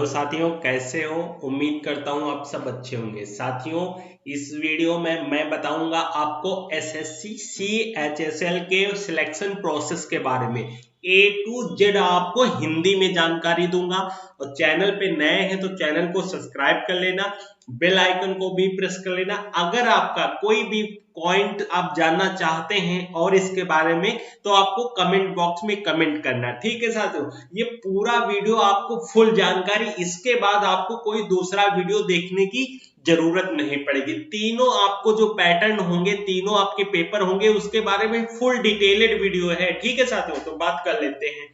साथियों, कैसे हो? उम्मीद करता हूँ आप सब अच्छे होंगे। साथियों, इस वीडियो में मैं बताऊंगा आपको एसएससी CHSL के सिलेक्शन प्रोसेस के बारे में। A to Z आपको हिंदी में जानकारी दूंगा। और चैनल पे नए हैं तो चैनल को सब्सक्राइब कर लेना, बेल आइकन को भी प्रेस कर लेना। अगर आपका कोई भी पॉइंट आप जानना चाहते हैं और इसके बारे में, तो आपको कमेंट बॉक्स में कमेंट करना। ठीक है साथियों, ये पूरा वीडियो आपको फुल जानकारी, इसके बाद आपको कोई दूसरा वीडियो देखने की जरूरत नहीं पड़ेगी। तीनों आपको जो पैटर्न होंगे, तीनों आपके पेपर होंगे, उसके बारे में फुल डिटेलेड वीडियो है। ठीक है साथियों, तो बात कर लेते हैं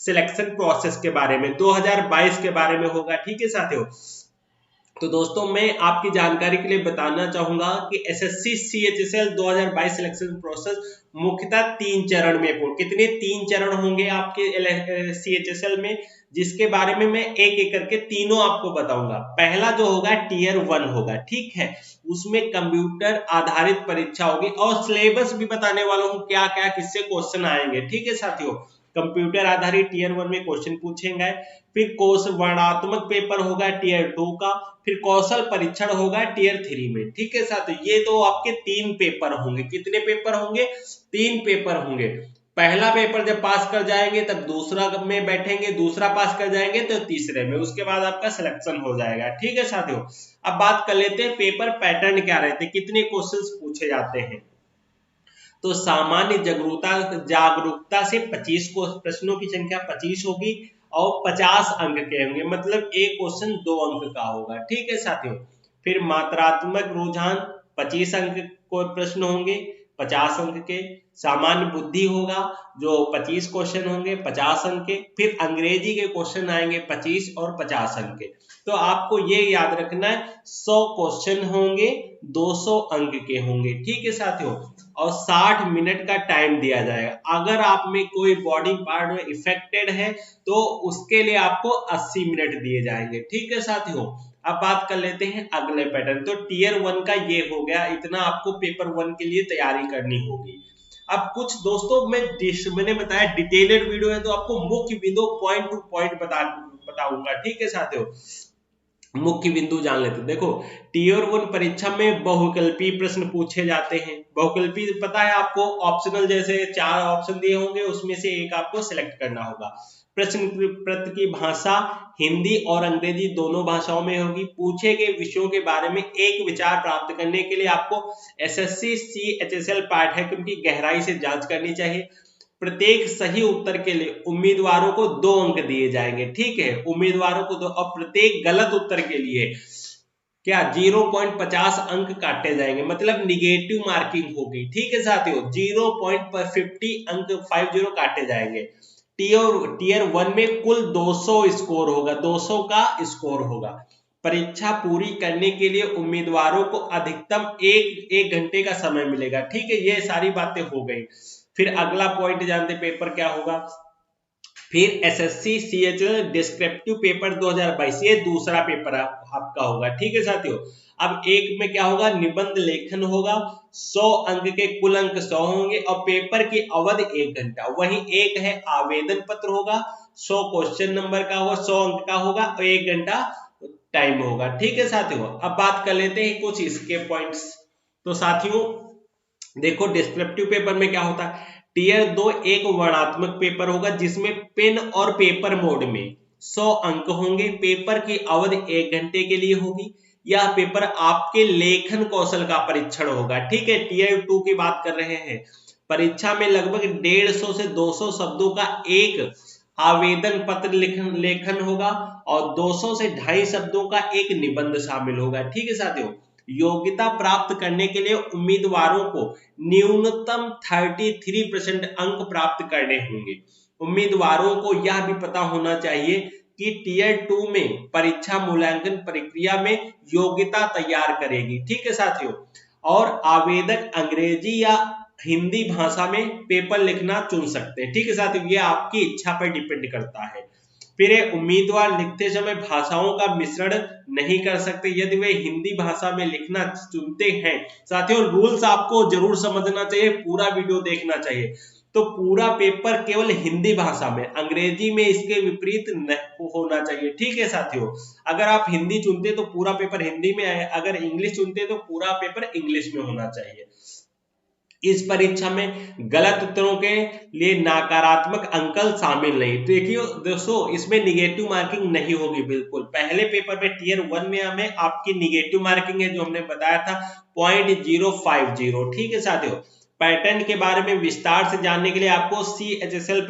सिलेक्शन प्रोसेस के बारे में। 2022 के बारे में होगा। ठीक है साथियों, तो दोस्तों मैं आपकी जानकारी के लिए बताना चाहूंगा कि एसएससी CHSL 2022 सिलेक्शन प्रोसेस मुख्यतः 3 चरण में कितने 3 चरण होंगे आपके CHSL में, जिसके बारे में मैं एक एक करके तीनों आपको बताऊंगा। पहला जो होगा टियर 1 होगा। ठीक है, उसमें कंप्यूटर आधारित परीक्षा होगी और सिलेबस भी बताने वाला हूं क्या क्या किससे क्वेश्चन आएंगे। ठीक है साथियों, कंप्यूटर आधारित टियर 1 में क्वेश्चन पूछेंगे। फिर वर्णात्मक पेपर होगा टियर 2 का। फिर कौशल परीक्षण होगा टियर 3 में। ठीक है साथियों, ये तो आपके 3 पेपर होंगे। कितने पेपर होंगे? 3 पेपर होंगे। पहला पेपर जब पास कर जाएंगे तब दूसरा में बैठेंगे, दूसरा पास कर जाएंगे तो तीसरे में, उसके बाद आपका सिलेक्शन हो जाएगा। ठीक है साथियों, अब बात कर लेते हैं पेपर पैटर्न क्या रहते हैं, कितने क्वेश्चंस पूछे जाते हैं। तो सामान्य जागरूकता से 25 प्रश्नों की संख्या 25 होगी और 50 अंक के होंगे, मतलब एक क्वेश्चन 2 अंक का होगा। ठीक है साथियों, फिर मात्रात्मक रुझान 25 अंक को प्रश्न होंगे, 50 अंक के। सामान्य बुद्धि होगा जो 25 क्वेश्चन होंगे, 50 अंक के। फिर अंग्रेजी के क्वेश्चन आएंगे 25 और 50 अंक के। तो आपको ये याद रखना है 100 क्वेश्चन होंगे, 200 अंक के होंगे। ठीक है साथियों, और 60 मिनट का टाइम दिया जाएगा। अगर आप में कोई बॉडी पार्ट में इफेक्टेड है तो उसके लिए आपको 80 मिनट दिए जाएंगे। ठीक है साथियों, अब बात कर लेते हैं अगले पैटर्न। तो टियर 1 का ये हो गया, इतना आपको पेपर 1 के लिए तैयारी करनी होगी। अब कुछ दोस्तों मैंने बताया डिटेलेड वीडियो है, तो आपको मुख्य बिंदु पॉइंट टू पॉइंट बताऊंगा। ठीक है साथियों, मुख्य बिंदु जान लेते हैं। देखो, टियर 1 परीक्षा में बहुविकल्पीय प्रश्न पूछे जाते हैं। बहुविकल्पीय पता है आपको, ऑप्शनल जैसे 4 ऑप्शन दिए होंगे, उसमें से एक आपको सिलेक्ट करना होगा। प्रश्न पत्र की भाषा हिंदी और अंग्रेजी दोनों भाषाओं में होगी। पूछे गए विषयों के बारे में एक विचार प्राप्त करने के लिए आपको एसएससी CHSL पाठ्यक्रम की गहराई से जांच करनी चाहिए। प्रत्येक सही उत्तर के लिए उम्मीदवारों को 2 अंक दिए जाएंगे। ठीक है, उम्मीदवारों को 2, और प्रत्येक गलत उत्तर के लिए क्या 0.50 अंक काटे जाएंगे, मतलब निगेटिव मार्किंग होगी। ठीक है साथियों, 0.50 अंक 50 काटे जाएंगे। टियर 1 में कुल 200 स्कोर होगा, 200 का स्कोर होगा। परीक्षा पूरी करने के लिए उम्मीदवारों को अधिकतम एक घंटे का समय मिलेगा। ठीक है, ये सारी बातें हो गई। फिर अगला पॉइंट जानते पेपर क्या होगा। फिर एसएससी CHSL डिस्क्रिप्टिव पेपर 2022, ये दूसरा पेपर आपका होगा। ठीक है साथियों, अब एक में क्या होगा, निबंध लेखन होगा। 100 अंक के कुल अंक 100 होंगे और पेपर की अवधि 1 घंटा। वहीं एक है आवेदन पत्र होगा, 100 क्वेश्चन नंबर का होगा, 100 अंक का होगा और 1 घंटा टाइम होगा। ठीक है साथियों, अब बात कर लेते हैं कुछ इसके पॉइंट्स। तो साथियों देखो, डिस्क्रिप्टिव पेपर में क्या होता है, टियर 2 एक वर्णात्मक पेपर होगा जिसमें पेन और पेपर मोड में 100 अंक होंगे। पेपर की अवधि 1 घंटे के लिए होगी। यह पेपर आपके लेखन कौशल का परीक्षण होगा। ठीक है, टियर 2 की बात कर रहे हैं। परीक्षा में लगभग 150 से 200 शब्दों का एक आवेदन पत्र लेखन होगा और 200 से 250 शब्दों का एक निबंध शामिल होगा। ठीक है साथियों, योग्यता प्राप्त करने के लिए उम्मीदवारों को न्यूनतम 33% अंक प्राप्त करने होंगे। उम्मीदवारों को यह भी पता होना चाहिए कि टियर 2 में परीक्षा मूल्यांकन प्रक्रिया में योग्यता तैयार करेगी। ठीक है साथियों, और आवेदक अंग्रेजी या हिंदी भाषा में पेपर लिखना चुन सकते हैं। ठीक है साथियों, ये आपकी इच्छा पर डिपेंड करता है। फिर उम्मीदवार लिखते समय भाषाओं का मिश्रण नहीं कर सकते यदि वे हिंदी भाषा में लिखना चुनते हैं। साथियों रूल्स आपको जरूर समझना चाहिए, पूरा वीडियो देखना चाहिए। तो पूरा पेपर केवल हिंदी भाषा में, अंग्रेजी में इसके विपरीत होना चाहिए। ठीक है साथियों, अगर आप हिंदी चुनते तो पूरा पेपर हिंदी में आए, अगर इंग्लिश चुनते तो पूरा पेपर इंग्लिश में होना चाहिए। इस परीक्षा में गलत उत्तरों के लिए नकारात्मक अंक शामिल नहीं। देखिए दोस्तों, इसमें निगेटिव मार्किंग नहीं होगी बिल्कुल। पहले पेपर में टियर 1 में हमें आपकी निगेटिव मार्किंग है जो हमने बताया था 0.050। ठीक है साथियों, पैटर्न के बारे में विस्तार से जानने के लिए आपको CHSL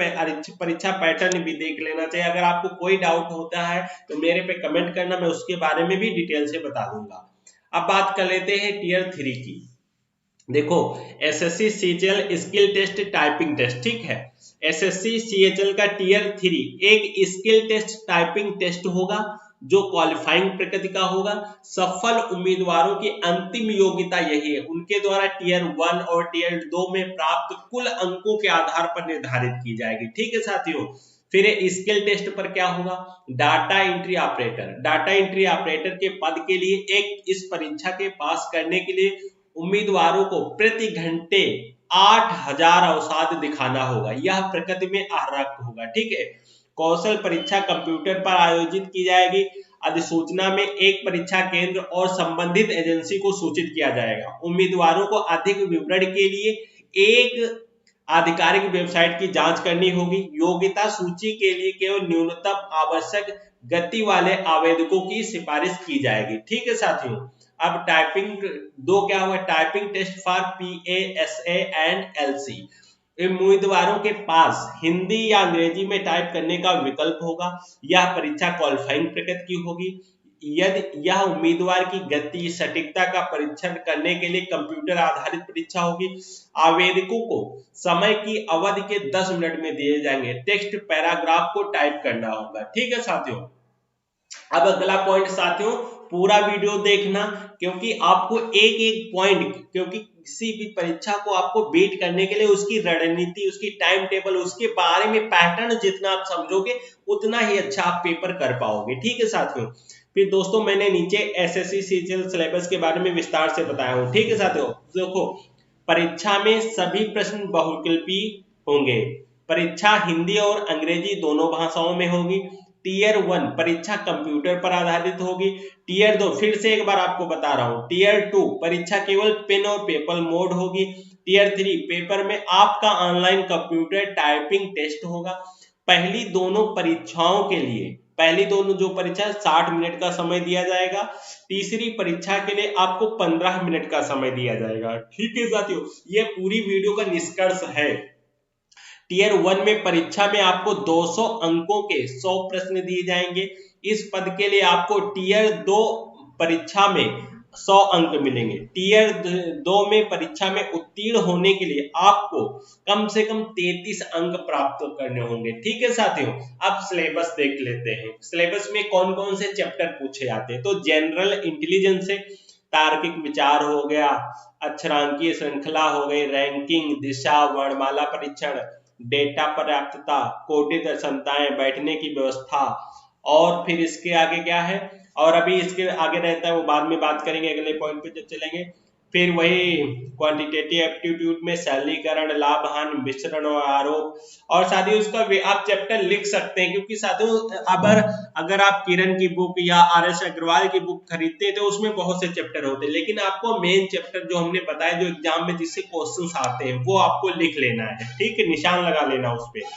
परीक्षा पैटर्न भी देख लेना चाहिए। अगर आपको कोई डाउट होता है तो मेरे पे कमेंट करना, मैं उसके बारे में भी डिटेल से बता दूंगा। अब बात कर लेते हैं टियर 3 की। देखो, SSC CHL skill test, typing test. ठीक है, SSC CHL का टियर 3 एक स्किल टेस्ट टाइपिंग टेस्ट होगा जो क्वालिफाइंग प्रकृति का होगा। सफल उम्मीदवारों की अंतिम योग्यता यही है, उनके द्वारा टियर 1 और टियर 2 में प्राप्त कुल अंकों के आधार पर निर्धारित की जाएगी। ठीक है साथियों, फिर स्किल टेस्ट पर क्या होगा, data entry operator. Data entry operator के पद के लिए इस परीक्षा के पास करने के लिए उम्मीदवारों को प्रति घंटे 8000 अवसाद दिखाना होगा। यह प्रकृति में अहरक होगा। ठीक है, कौशल परीक्षा कंप्यूटर पर आयोजित की जाएगी। अधिसूचना में एक परीक्षा केंद्र और संबंधित एजेंसी को सूचित किया जाएगा। उम्मीदवारों को अधिक विवरण के लिए एक आधिकारिक वेबसाइट की जांच करनी होगी। योग्यता सूची के लिए केवल न्यूनतम आवश्यक गति वाले आवेदकों की सिफारिश की जाएगी। ठीक है साथियों, अब टाइपिंग 2 क्या हुआ, typing test for PASA and LC। उम्मीदवारों के पास हिंदी या अंग्रेजी में टाइप करने का विकल्प होगा। यह परीक्षा क्वालिफाइंग प्रकृति की होगी। यदि यह उम्मीदवार की गति सटीकता का परीक्षण करने के लिए कंप्यूटर आधारित परीक्षा होगी। आवेदकों को समय की अवधि के 10 मिनट में दिए जाएंगे। टेक्स्ट पैराग्राफ को टाइप करना होगा। ठीक है साथियों, अब अगला पॉइंट साथियों, पूरा वीडियो देखना, क्योंकि आपको एक एक पॉइंट, क्योंकि किसी भी परीक्षा को आपको बीट करने के लिए उसकी रणनीति, उसकी टाइम टेबल, उसके बारे में पैटर्न जितना आप समझोगे उतना ही अच्छा आप पेपर कर पाओगे। ठीक है साथियों, फिर दोस्तों मैंने नीचे SSC CHL सिलेबस के बारे में विस्तार से बताया हूं। ठीक है साथियों, देखो परीक्षा में सभी प्रश्न बहुविकल्पी होंगे। परीक्षा हिंदी और अंग्रेजी दोनों भाषाओं में होगी। टियर 1 परीक्षा कंप्यूटर पर आधारित होगी। टियर 2 फिर से एक बार आपको बता रहा हूं, टियर 2 परीक्षा केवल पेन और पेपर मोड होगी। टियर 3 पेपर में आपका ऑनलाइन कंप्यूटर टाइपिंग टेस्ट होगा। पहली दोनों परीक्षाओं के लिए, पहली दोनों जो परीक्षा 60 मिनट का समय दिया जाएगा। तीसरी परीक्षा के लिए आपको 15 मिनट का समय दिया जाएगा। ठीक है साथियों, ये पूरी वीडियो का निष्कर्ष है। टियर 1 में परीक्षा में आपको 200 अंकों के 100 प्रश्न दिए जाएंगे। इस पद के लिए आपको टियर 2 परीक्षा में 100 अंक मिलेंगे। टियर 2 में परीक्षा में उत्तीर्ण होने के लिए आपको कम से कम 33 अंक प्राप्त करने होंगे। ठीक है साथियों, अब सिलेबस देख लेते हैं। सिलेबस में कौन कौन से चैप्टर पूछे जाते हैं, तो जनरल इंटेलिजेंस से तार्किक विचार हो गया, अक्षरांकीय श्रृंखला हो गई, रैंकिंग, दिशा, वर्णमाला परीक्षण, डेटा पर्याप्तता, कोटि क्षमताएं, बैठने की व्यवस्था, और फिर इसके आगे क्या है, और अभी इसके आगे रहता है वो बाद में बात करेंगे, अगले पॉइंट पे जब चलेंगे। फिर वही क्वांटिटेटिव एप्टीट्यूड में सरलीकरण, लाभ हानि, मिश्रण और आरोप। और साथियों उसका आप चैप्टर लिख सकते हैं, क्योंकि साथियों अगर आप किरण की बुक या RS अग्रवाल की बुक खरीदते हैं तो उसमें बहुत से चैप्टर होते हैं, लेकिन आपको मेन चैप्टर जो हमने बताया जो एग्जाम में जिससे क्वेश्चंस आते हैं वो आपको लिख लेना है। ठीक है, निशान लगा लेना उस पे।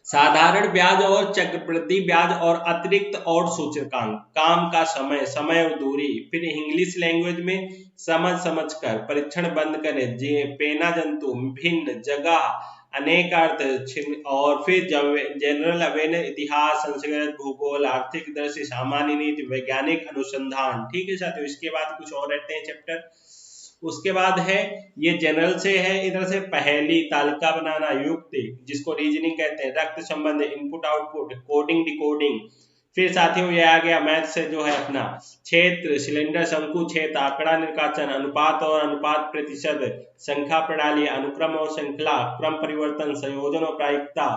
साधारण ब्याज और चक्रवृद्धि ब्याज और अतिरिक्त और सूचकांक, काम का समय, समय और दूरी। फिर इंग्लिश लैंग्वेज में समझकर परीक्षण बंद करें, पेना जंतु, भिन्न, जगह, अनेक अर्थ, और फिर जनरल अवेयरनेस, इतिहास, संस्कृत, भूगोल, आर्थिक दृष्टि, सामान्य नीति, वैज्ञानिक अनुसंधान। ठीक है साथियों, इसके बाद कुछ और रहते हैं चैप्टर। उसके बाद है ये जनरल से है, इधर से पहेली, तालिका बनाना, युक्ति जिसको रीजनिंग कहते हैं, रक्त संबंध, इनपुट आउटपुट, कोडिंग डिकोडिंग। फिर साथियों ये आ गया मैथ से जो है अपना क्षेत्र, सिलेंडर, शंकु, क्षेत्र, आंकड़ा निर्वाचन, अनुपात और अनुपात प्रतिशत, संख्या प्रणाली, अनुक्रम और श्रृंखला, क्रम परिवर्तन, संयोजन और प्रायिकता,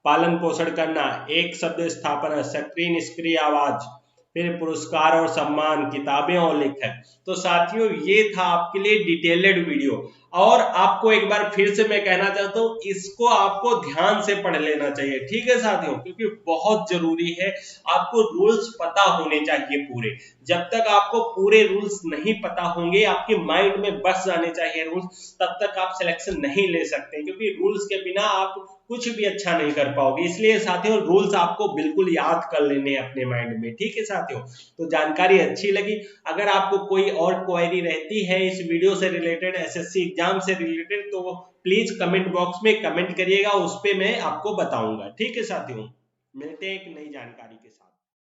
पालन पोषण करना, एक शब्द स्थापना, सक्रिय निष्क्रिय आवाज, फिर पुरस्कार और सम्मान, किताबें और लेखक। तो साथियों ये था आपके लिए डिटेल्ड वीडियो, और आपको एक बार फिर से मैं कहना चाहता हूँ इसको आपको ध्यान से पढ़ लेना चाहिए, ठीक है साथियों, क्योंकि बहुत जरूरी है। आपको रूल्स पता होने चाहिए पूरे। जब तक आपको पूरे रूल्स नहीं पता होंगे, आपके माइंड में बस जाने चाहिए रूल्स, तब तक आप सिलेक्शन नहीं ले सकते, क्योंकि रूल्स के बिना आप कुछ भी अच्छा नहीं कर पाओगे। इसलिए साथियों रूल्स आपको बिल्कुल याद कर लेने हैं अपने माइंड में, ठीक है साथियों। तो जानकारी अच्छी लगी, अगर आपको कोई और क्वेरी रहती है इस वीडियो से रिलेटेड, एसएससी एग्जाम से रिलेटेड, तो प्लीज कमेंट बॉक्स में कमेंट करिएगा, उस पर मैं आपको बताऊंगा, ठीक है साथियों। मिलते हैं एक नई जानकारी के साथ।